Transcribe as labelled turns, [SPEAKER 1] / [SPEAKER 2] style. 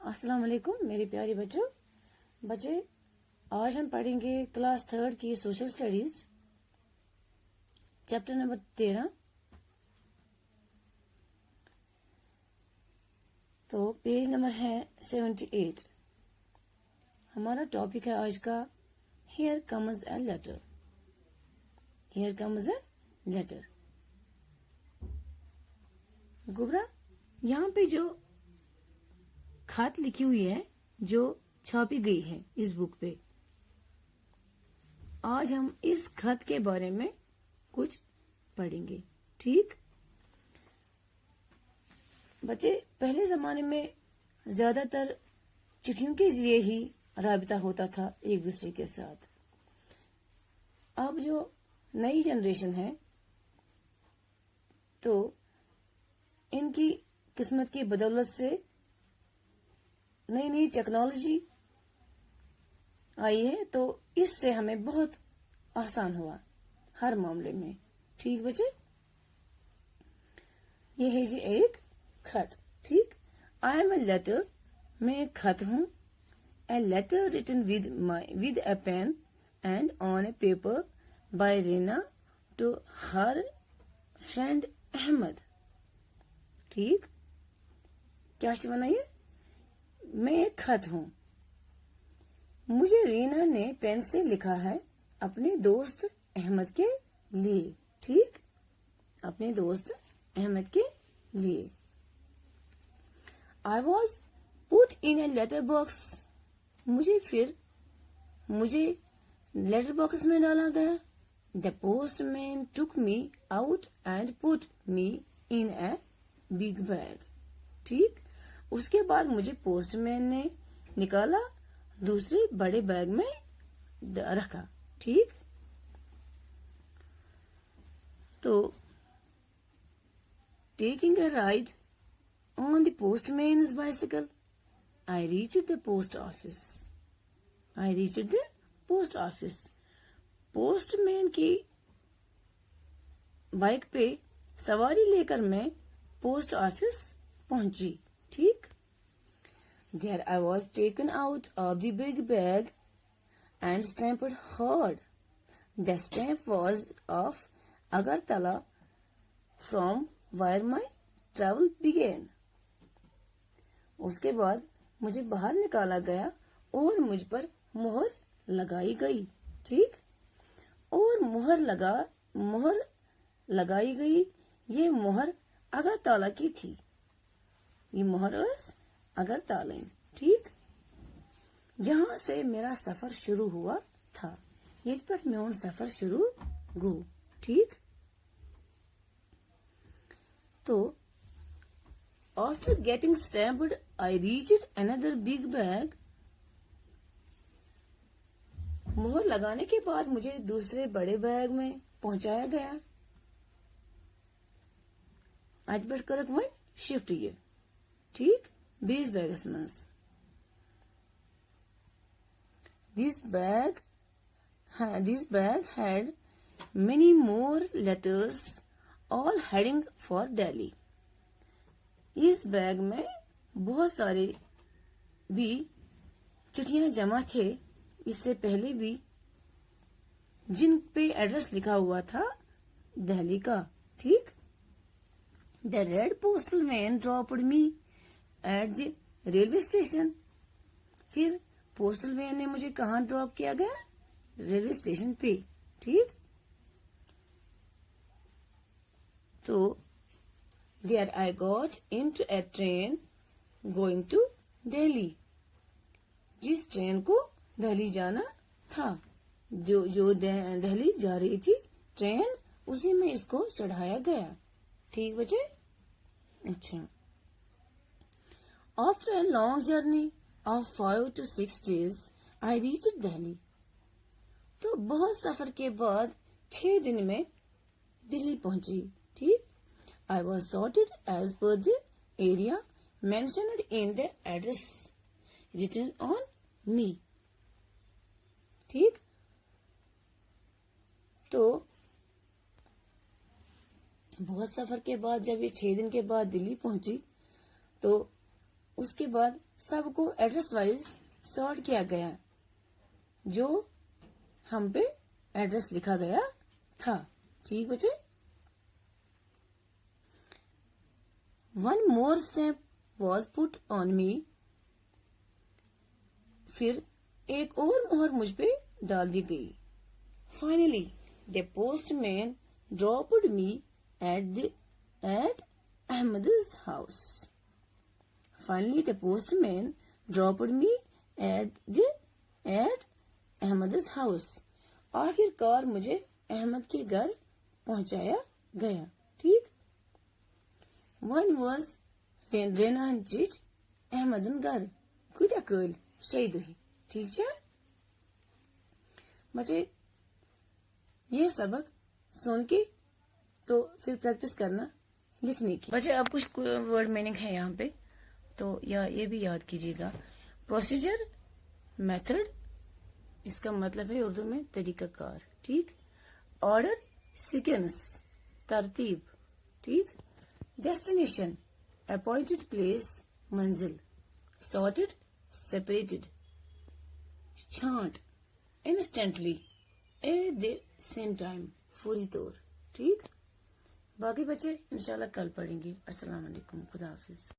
[SPEAKER 1] अस्सलाम वालेकुम मेरे प्यारे बच्चे आज हम पढ़ेंगे क्लास 3 की सोशल स्टडीज चैप्टर नंबर 13। तो पेज नंबर है 78। हमारा टॉपिक है आज का here comes a letter. Here comes a letter. गुबरा, यहाँ पे जो खत लिखी हुई है जो छापी गई है इस बुक पे, आज हम इस खत के बारे में कुछ पढ़ेंगे। ठीक बच्चे, पहले जमाने में ज्यादातर चिट्ठियों के जरिए ही राबिता होता था एक दूसरे के साथ। अब जो नई जनरेशन है तो इनकी किस्मत की बदौलत से नई नई टेक्नोलॉजी आई है, तो इससे हमें बहुत आसान हुआ हर मामले में। ठीक बच्चे, ये है जी एक खत। ठीक, आई एम ए लेटर, मैं एक खत हूं। A letter written with a pen and on a paper by Reena to her friend Ahmed. ठीक, क्या बनाइए, मैं एक खत हूं, मुझे रीना ने पेन से लिखा है अपने दोस्त अहमद के लिए। ठीक, अपने दोस्त अहमद के लिए। I was put in a letter box, मुझे लेटर बॉक्स में डाला गया। The postman took me out and put me in a big bag. ठीक, उसके बाद मुझे पोस्टमैन ने निकाला, दूसरे बड़े बैग में रखा। ठीक, तो taking a ride on the postman's bicycle I reached the post office. I reached the post office. Postman की बाइक पे सवारी लेकर मैं पोस्ट ऑफिस पहुंची। ठीक, there I was taken out of the big bag and stamped hard. The stamp was of Agartala, from where my travel began. उसके बाद मुझे बाहर निकाला गया और मुझ पर मोहर लगाई गई। ठीक, और मोहर लगाई गई। ये मोहर अगरतला की थी। ये मोहर अगरतला। ठीक, जहां से मेरा सफर शुरू हुआ था। ये पर मेरा सफर शुरू गो। ठीक, तो after getting stamped I reached another big bag. मोहर लगाने के बाद मुझे दूसरे बड़े बैग में पहुंचाया गया। आज बढ़कर मैं शिफ्ट ये। ठीक, बीस बैग्स में This bag had many more letters, all heading for Delhi. इस बैग में बहुत सारे भी चिट्ठियां जमा थे इससे पहले भी, जिन पे एड्रेस लिखा हुआ था दिल्ली का। ठीक, The red postal man dropped me at the railway station. फिर पोस्टल मैन ने मुझे कहाँ ड्रॉप किया गया? रेलवे स्टेशन पे। ठीक, तो there I got into a train going to Delhi. जिस ट्रेन को दिल्ली जाना था, जो दिल्ली जा रही थी ट्रेन, उसी में इसको चढ़ाया गया। ठीक बच्चे, अच्छा। After a long journey of 5 to 6 days, I reached Delhi. तो बहुत सफर के बाद 6 दिन में दिल्ली पहुंची। ठीक, I was sorted as per the area mentioned in the address written on me. ठीक, तो बहुत सफर के बाद जब ये 6 दिन के बाद दिल्ली पहुंची, तो اس کے بعد سب کو ایڈریس وائز سارٹ کیا گیا جو ہم پہ ایڈریس لکھا گیا تھا. ٹھیک بچے. One more stamp was put on me. پھر ایک اور مہر مجھ پہ ڈال دی گئی. Finally the postman dropped me at Ahmed's house. Finally, the postman dropped me at Ahmed's house. آخرکار مجھے احمد کے گھر پہنچایا گیا. ٹھیک. One was Renan Chich Ahmed'n گھر کتا کل شیدوہی. ٹھیک چھا بچے. یہ سبق سن کے تو پھر پریکٹس کرنا لکھنے کی. بچے اب کچھ ورڈ میننگ ہے یہاں پہ تو یہ بھی یاد کیجیے گا. پروسیجر، میتھڈ، اس کا مطلب ہے اردو میں طریقہ کار. ٹھیک. آرڈر، سیکوینس، ترتیب. ٹھیک. ڈیسٹینیشن، اپوائنٹڈ پلیس، منزل. Sorted, separated. چھانٹ، instantly, at the same time, فوری طور. ٹھیک. باقی بچے انشاءاللہ کل پڑھیں گے. السلام علیکم. خدا حافظ.